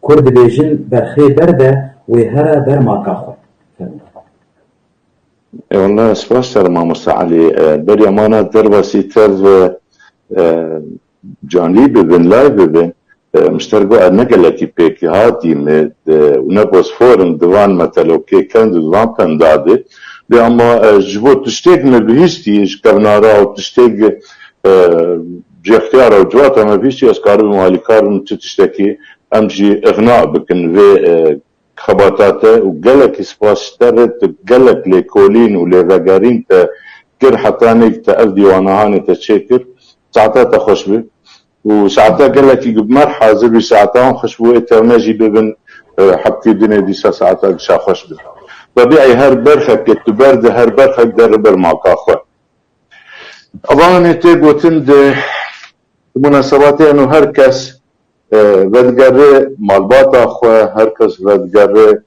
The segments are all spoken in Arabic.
كرد بيجن برخي برده وهرا برما كاخو. والله سپاس مامور علي بريمانا درباسي تر جاني ببن لاي ببن مشتركو نقلتي بيكي هاتي ونبوس فورم دوان متلوكي كان دوان بندادي لأما جبو تشتيق مبهيستي شكرنارا وتشتيق بجي وجواتا مبهيستي اسكارو مالكار تشتكي امجي اغناء بكن في خباتاته وقالك سباس ترت قالك لكولين ولرقارين كر حتانيك تأذي وانهاني تشكر ساعتها خوشبه وساعتها قالك بمرحة زبي ساعتها خوشبه اترناجي ببن حبتي الدنيا دي ساعتها شا خوشبه طبيعي هر برخة كت برد هر برخة دربر معك اخوة اظن تيجو تند مناسباتي انه هر كس ودگره مالبات اخوه هر کس ودگره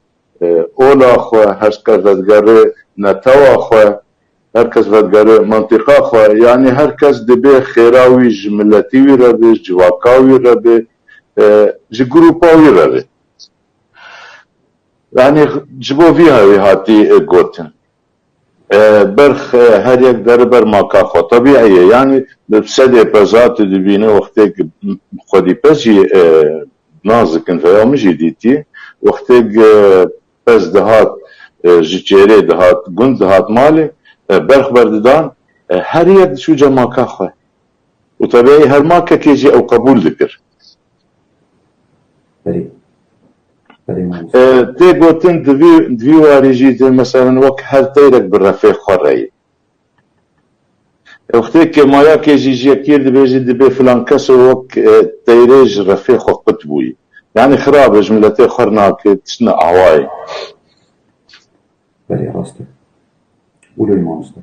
اول اخوه هر کس ودگره نتو اخوه هر کس ودگره منطقه اخوه يعني هر کس دبه خیراوی جملتیوی ربه جواکاوی ربه جگروپاوی ربه يعني جبو فيها هاتي قوتن برخ هر یک دربر ماكاخو طبيعية يعني بسدي بزات دبينه وقتك خدي بزي نازكن فيها مجي ديتي وقتك بز دهات جيري دهات قند دهات مالي برخ برددان هر یک شو جا ماكاخو وطبيعي هر ماكا كيجي او قبول ذكر تي قوتن دوی وارجي مثلا وك هر تيرك بالرفيق خري وقتك ما ياك يجي كير دبيجي دبي فلان كسو وك تيريج رفيق قطبوي يعني خراب جملتي خرناك تسنى عواي بري راسته قولوا المونستر